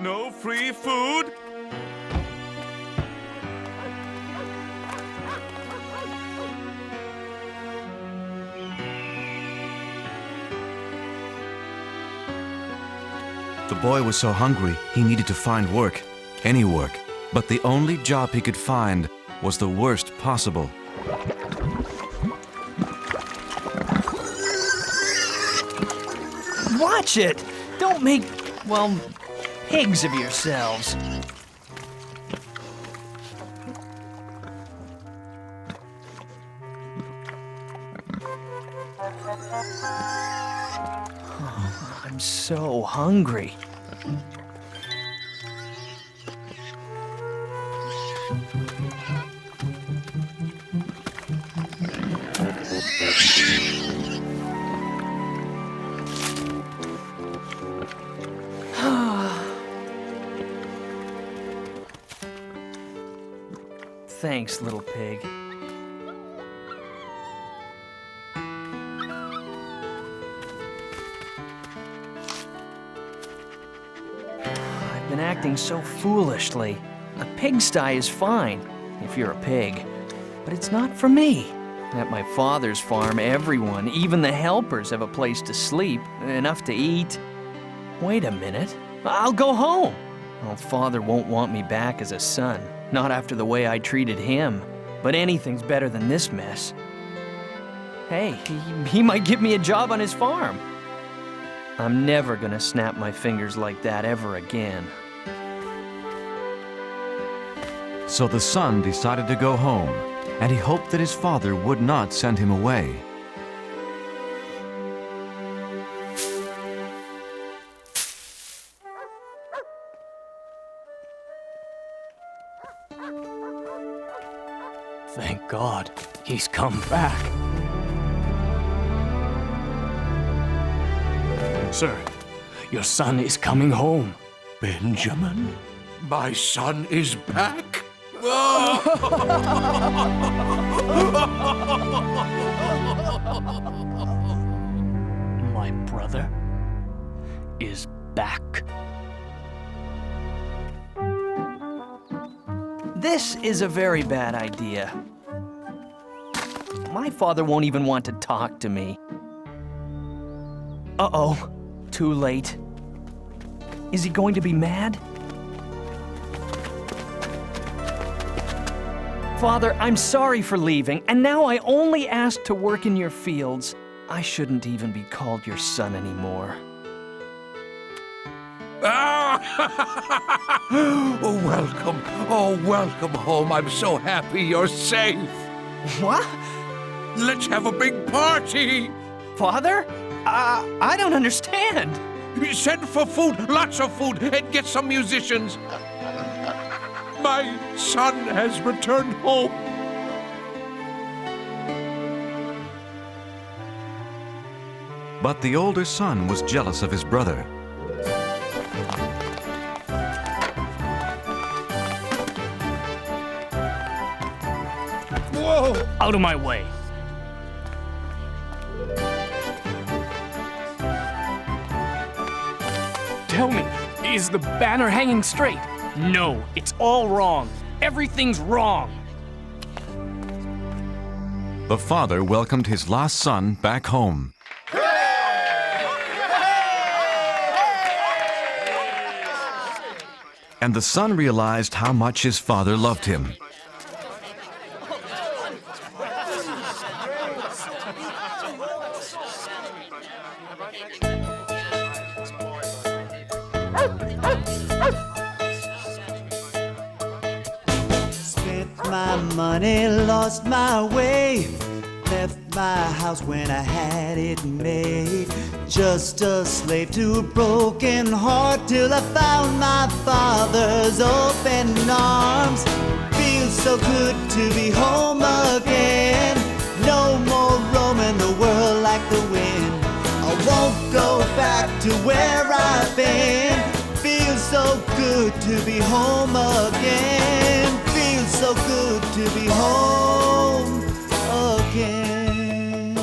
No free food? The boy was so hungry, he needed to find work, any work. But the only job he could find was the worst possible. Watch it! Don't make, well, pigs of yourselves. Oh, I'm so hungry. Thanks, little pig. I've been acting so foolishly. A pigsty is fine, if you're a pig. But it's not for me. At my father's farm, everyone, even the helpers, have a place to sleep, enough to eat. Wait a minute. I'll go home. Well, father won't want me back as a son. Not after the way I treated him. But anything's better than this mess. Hey, he might give me a job on his farm. I'm never gonna snap my fingers like that ever again. So the son decided to go home, and he hoped that his father would not send him away. Thank God, he's come back. Sir, your son is coming home. Benjamin? My son is back? My brother is back. This is a very bad idea. My father won't even want to talk to me. Uh-oh, too late. Is he going to be mad? Father, I'm sorry for leaving, and now I only ask to work in your fields. I shouldn't even be called your son anymore. Oh, welcome. Oh, welcome home. I'm so happy you're safe. What? Let's have a big party. Father? I don't understand. Send for food, lots of food, and get some musicians. My son has returned home. But the older son was jealous of his brother. Whoa! Out of my way. Tell me, is the banner hanging straight? No, it's all wrong. Everything's wrong. The father welcomed his lost son back home. And the son realized how much his father loved him. Spent my money, lost my way, left my house when I had it made. Just a slave to a broken heart till I found my father's open arms. Feels so good to be home again. like the wind. I won't go back to where I've been. Feels so good to be home again. Feels so good to be home again.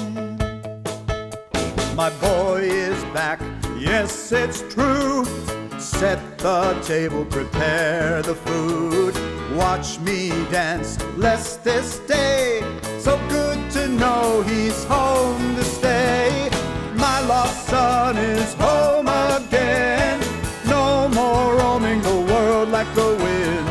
My boy is back, yes, it's true. Set the table, prepare the food. Watch me dance, bless this day. So good to know he's home to stay. My lost son is home again. No more roaming the world like the wind.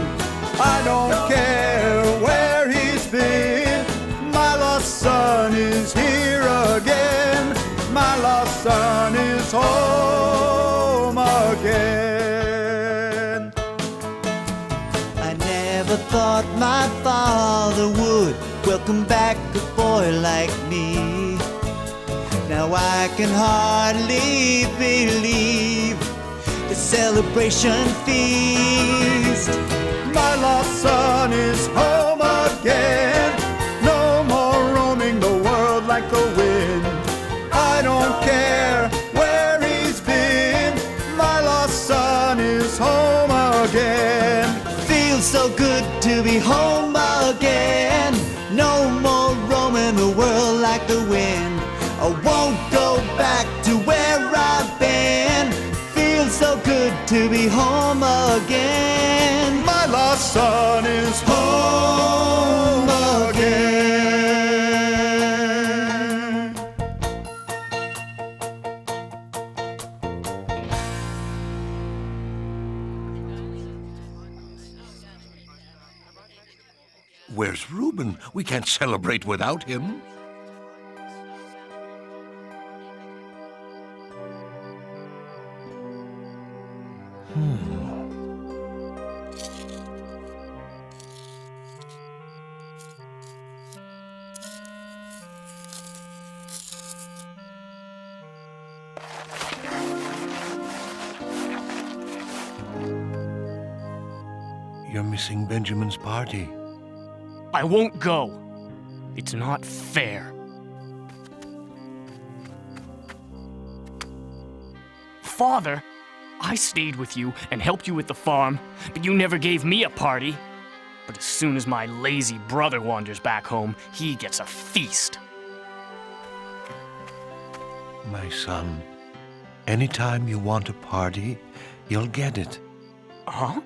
I don't care where he's been. My lost son is here again. My lost son is home again. I never thought my father would welcome back a boy like me. Now I can hardly believe the celebration feast. My lost son is home again. No more roaming the world like the wind. I don't care where he's been. My lost son is home again. Feels so good to be home again. No more roaming the world like the wind. I won't go back to where I've been. Feels so good to be home again. My lost son is home again. Where's Reuben? We can't celebrate without him. You're missing Benjamin's party. I won't go. It's not fair. Father, I stayed with you and helped you with the farm, but you never gave me a party. But as soon as my lazy brother wanders back home, he gets a feast. My son, anytime you want a party, you'll get it. Huh?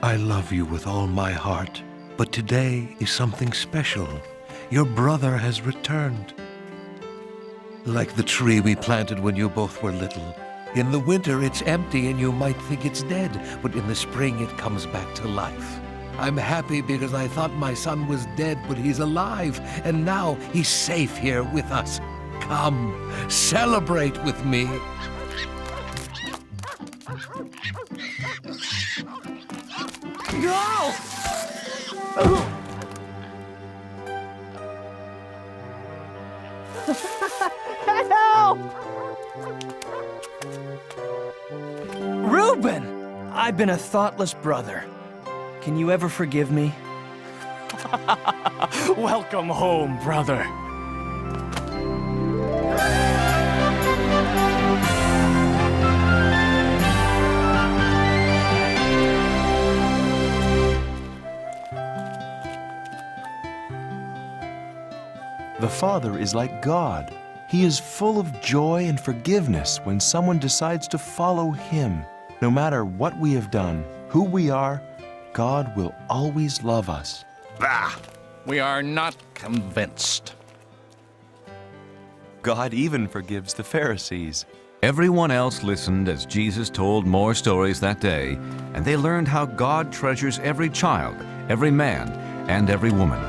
I love you with all my heart, but today is something special. Your brother has returned. Like the tree we planted when you both were little. In the winter, it's empty and you might think it's dead, but in the spring, it comes back to life. I'm happy because I thought my son was dead, but he's alive, and now he's safe here with us. Come, celebrate with me. No! Help! Reuben! I've been a thoughtless brother. Can you ever forgive me? Welcome home, brother. The Father is like God. He is full of joy and forgiveness when someone decides to follow Him. No matter what we have done, who we are, God will always love us. Bah! We are not convinced. God even forgives the Pharisees. Everyone else listened as Jesus told more stories that day, and they learned how God treasures every child, every man, and every woman.